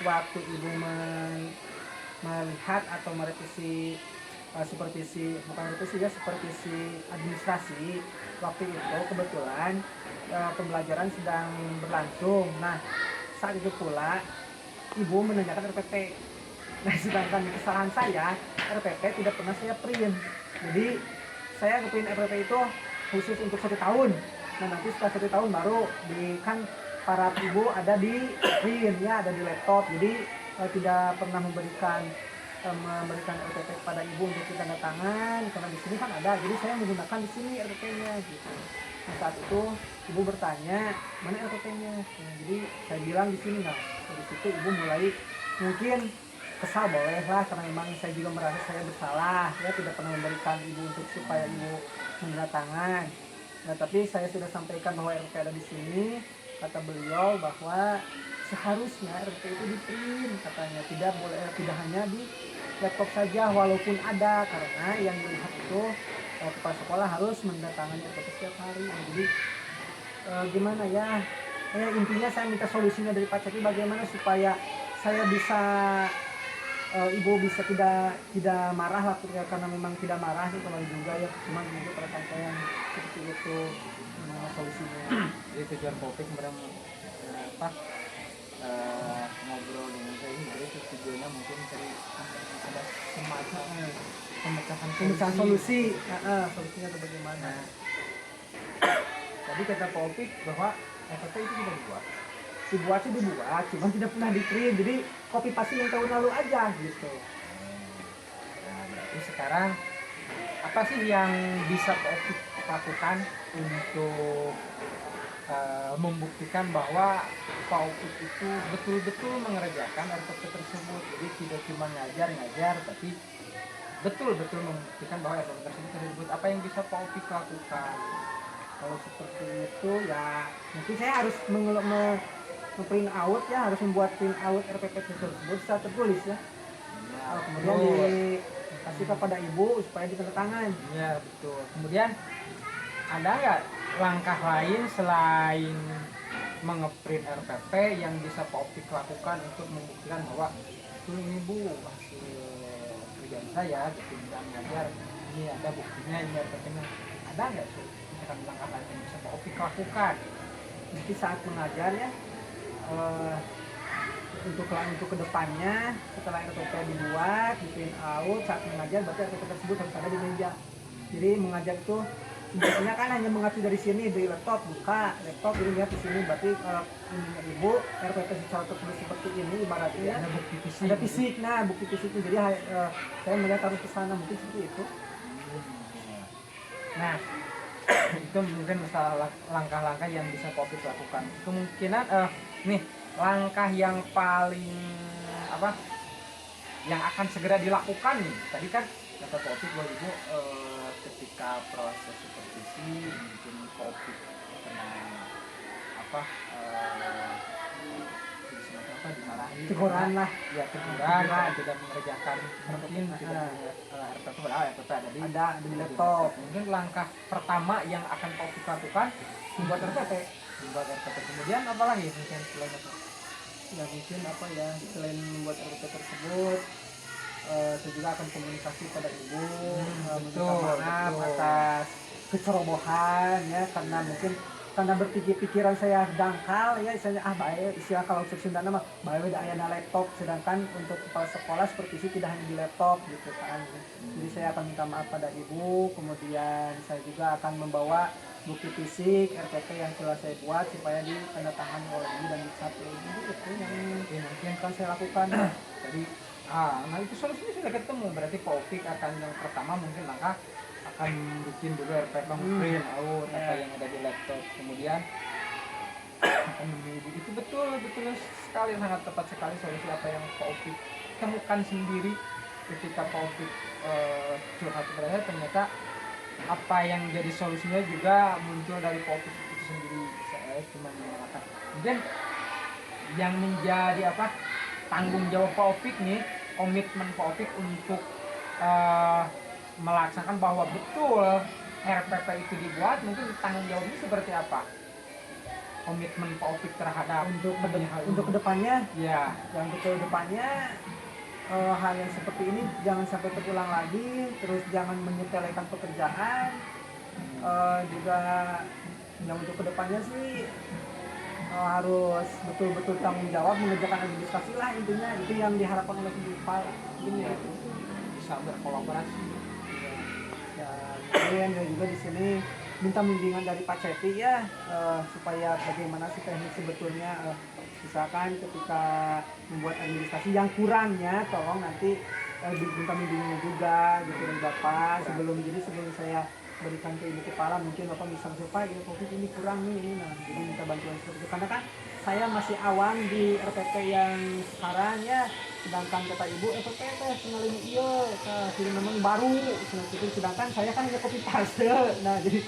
Waktu ibu melihat atau merevisi supervisi administrasi waktu itu kebetulan pembelajaran sedang berlangsung. Nah, saat itu pula ibu menanyakan RPP. Nah, sedangkan kesalahan saya, RPP tidak pernah saya print. Jadi saya ngeprint RPP itu khusus untuk 1 tahun. Nah, nanti setelah 1 tahun baru kan para ibu ada di print ya, ada di laptop. Jadi tidak pernah memberikan RPP kepada ibu untuk tanda tangan karena di sini kan ada. Jadi saya menggunakan di sini RPP-nya gitu. Nah, saat itu ibu bertanya mana RPP-nya. Nah, jadi saya bilang di sini. Nah, dari situ ibu mulai mungkin kesal, boleh lah karena memang saya juga merasa saya bersalah ya, tidak pernah memberikan ibu untuk supaya ibu menandatangan. Nah, tapi saya sudah sampaikan bahwa RPP ada di sini. Kata beliau bahwa seharusnya RPP itu di print, katanya tidak hanya di laptop saja walaupun ada, karena yang dilihat itu kepala sekolah harus mendatangani RPP setiap hari. Nah, jadi gimana ya, intinya saya minta solusinya dari Pak Ceki bagaimana supaya saya bisa ibu bisa tidak marah lah, karena memang tidak marah sih kalau juga ya, cuman itu perasaan saya yang seperti itu. Gimana solusinya? Jadi tujuan Popik sebenarnya ngobrol dengan saya ini, jadi tujuannya mungkin dari ada semacam pemecahan solusi. Solusinya itu bagaimana? Tadi kata Popik bahwa RPP itu tidak dibuat, cuman tidak pernah di print, jadi copy paste yang tahun lalu aja gitu. Nah, berarti sekarang apa sih yang bisa Popik lakukan untuk membuktikan bahwa Pak Upik itu betul-betul mengerjakan RPP tersebut? Jadi tidak cuma ngajar, tapi betul-betul membuktikan bahwa RPP tersebut tersebut. Apa yang bisa Pak Upik lakukan? Kalau seperti itu ya mungkin saya harus print out ya, harus membuat print out RPP tersebut secara tertulis ya. Kemudian dikasih kepada ibu supaya ditandatangan. Ya betul. Kemudian ada nggak langkah lain selain mengeprint RPP yang bisa Pak Optik lakukan untuk membuktikan bahwa ini Bu hasil kerjaan saya gitu, tidak mengajar, ini ada buktinya, ini RPP-nya. Ada nggak sih langkah lain yang bisa Pak Optik lakukan? Jadi saat mengajar ya, untuk kedepannya setelah RPP dibuat, di print out, saat mengajar berarti RPP tersebut harus ada di meja. Jadi mengajar itu biasanya kan hanya mengacu dari sini, dari laptop, buka laptop, jadi lihat di sini, berarti kalau ininya ibu RPP secara tertulis seperti ini ibaratnya ada bukti fisik. Ada fisik, nah bukti fisiknya, jadi saya melihat harus ke sana, mungkin seperti itu. Nah, itu mungkin masalah langkah-langkah yang bisa Popik lakukan. Kemungkinan nih langkah yang paling yang akan segera dilakukan nih. Tadi kan kata Popik bahwa ibu ketika proses supervisi mungkin Popik kena dimarahi, teguran lah ya, teguran tidak mengerjakan, mungkin tidak RPP ada di laptop. Mungkin langkah pertama yang akan Popik lakukan membuat RPP. Kemudian apa lagi mungkin selain itu? Ya mungkin selain membuat RPP tersebut, saya juga akan komunikasi pada ibu, minta maaf atas kecerobohan ya, karena mungkin karena pikiran saya dangkal ya, misalnya bae istilah kalau untuk Sunda mah bae da aya laptop, sedangkan untuk kepala sekolah seperti itu tidak hanya di laptop gitu kan. Jadi saya akan minta maaf pada ibu, kemudian saya juga akan membawa bukti fisik RPP yang telah saya buat supaya ditandatangani oleh ibu dan satu ibu, itu yang akan saya lakukan. Jadi nah itu solusinya sudah ketemu, berarti Pak Opik akan yang pertama mungkin langkah akan bikin dulu RPP print out apa yang ada di laptop, kemudian akan menunggu. Itu betul sekali, sangat tepat sekali solusi apa yang Pak Opik temukan sendiri ketika Pak Opik curhat kepada saya. Ternyata apa yang jadi solusinya juga muncul dari Pak Opik itu sendiri. Saya cuma mengatakan kemudian yang menjadi tanggung jawab Pak Opik nih, komitmen Pak Opik untuk melaksanakan bahwa betul RPP itu dibuat, mungkin tanggung jawabnya seperti apa? Komitmen Pak Opik terhadap untuk kedepannya ya, yang betul depannya hal yang seperti ini jangan sampai terulang lagi, terus jangan menyepelekan pekerjaan. Juga yang untuk kedepannya sih harus betul-betul tanggung jawab mengerjakan administrasi lah, intinya itu yang diharapkan oleh kepala ini ya. Bisa berkolaborasi Ya, kemudian juga di sini minta bimbingan dari Pak Cepi ya, supaya bagaimana sih teknik sebetulnya, misalkan ketika membuat administrasi yang kurangnya tolong nanti diminta bimbingan juga gitu dari Bapak sebelum saya berikan ke ibu kepala, mungkin Bapak bisa supaya gitu, Covid ini kurang nih ini, nah jadi minta bantuan seperti itu karena kan saya masih awam di RPP yang sekarang ya, sedangkan kata ibu RPP teh kenalin iya jadi memang baru seperti itu, sedangkan saya kan hanya copy paste. Nah jadi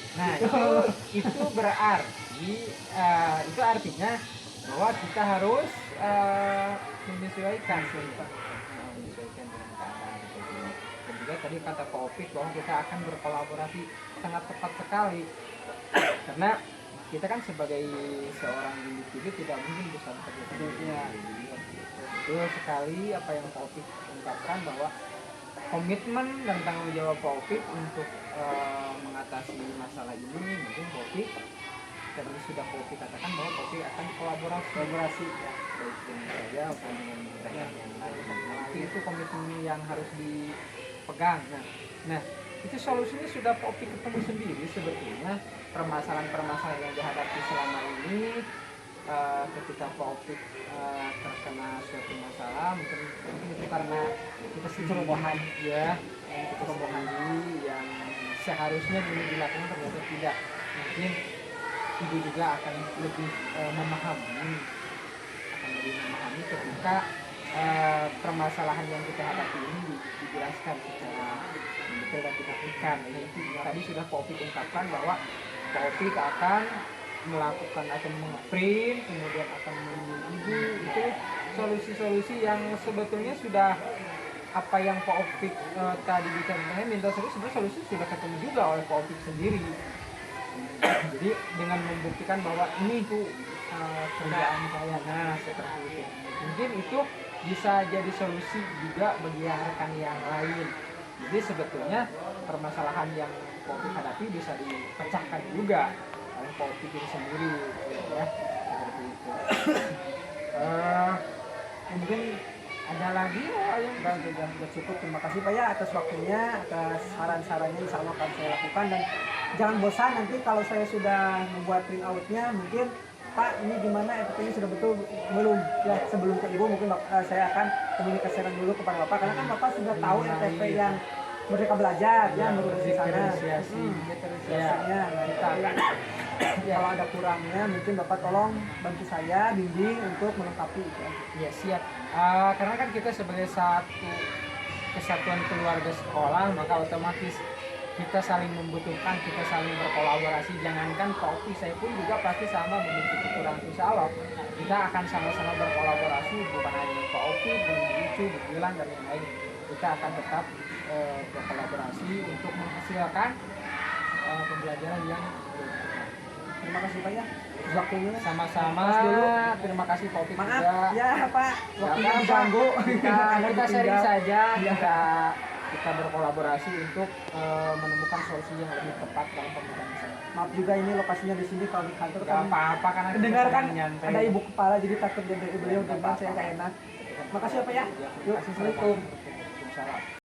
itu berarti itu artinya bahwa kita harus menyesuaikan dengan keadaan seperti ini. Dan juga tadi kata Pak Opik bahwa kita akan berkolaborasi, sangat tepat sekali karena kita kan sebagai seorang individu tidak mungkin bisa bekerja sendiri. Betul sekali apa yang Pak Opik ungkapkan bahwa komitmen dan tanggung jawab Pak Opik untuk mengatasi masalah ini, mungkin Pak Opik tadi sudah Pak Opik katakan bahwa Pak Opik akan kolaborasi ya, baik dengan saya maupun dengan yang lain. Itu komitmen yang harus dipegang. Nah itu solusinya sudah Pak Opik ketemu sendiri sebetulnya. Permasalahan-permasalahan yang dihadapi selama ini ketika Pak Opik terkena suatu masalah, mungkin itu karena kita cerobohan ya, cerobohan yang seharusnya ini dilakukan ternyata tidak. Mungkin ibu juga akan lebih memahami ketika permasalahan yang kita hadapi ini dijelaskan secara detail dan dinafikan. Itu tadi sudah Pak Opik ungkapkan bahwa Pak Opik akan melakukan atau meng-print, kemudian akan menunggu. Itu solusi-solusi yang sebetulnya sudah apa yang Pak Opik tadi bicara minta solusi sudah ketemu juga oleh Pak Opik sendiri. Jadi dengan membuktikan bahwa ini tuh kerjaan saya, nah seperti itu. Mungkin itu bisa jadi solusi juga bagi rekan yang lain. Jadi sebetulnya permasalahan yang Pak Opik hadapi bisa dipecahkan juga oleh Pak Opik itu sendiri, ya seperti itu. Mungkin ada lagi yang sudah cukup. Terima kasih Pak ya atas waktunya, atas saran-sarannya, insya Allah akan saya lakukan, dan jangan bosan nanti kalau saya sudah membuat print outnya, mungkin Pak ini gimana RPP-nya sudah betul belum ya, sebelum ke Ibu mungkin saya akan komunikasikan dulu kepada Bapak karena kan Bapak sudah tahu RPP yang Merdeka Belajar ya menurut di sana diferensiasinya. Nah kita kalau ada kurangnya mungkin Bapak tolong bantu saya bimbing untuk melengkapi itu. Ya siap. Karena kan kita sebagai satu kesatuan keluarga sekolah, maka otomatis kita saling membutuhkan, kita saling berkolaborasi. Jangankan Pak Opik, saya pun juga pasti sama memiliki kekurangan. Insya Allah kita akan sama-sama berkolaborasi, bukan hanya Pak Opik, dengan Icu, Gilang dan yang lain. Kita akan tetap berkolaborasi untuk menghasilkan pembelajaran yang terima kasih Pak ya waktunya. Sama-sama. Terima kasih Pak Opik Maaf juga. ya Pak waktunya Ya, diganggu. kita sharing saja, ya. kita berkolaborasi untuk menemukan solusi yang lebih tepat dalam pembelajaran. Maaf juga ini lokasinya di sini, kalau di kantor Gak kan apa-apa karena kita dengar kan sedang nyantai. ada ibu kepala jadi takut jadi beliau gimana, saya gak enak. Makasih ya Pak ya. Yuk, Terima kasih. Assalamualaikum. Waalaikumsalam.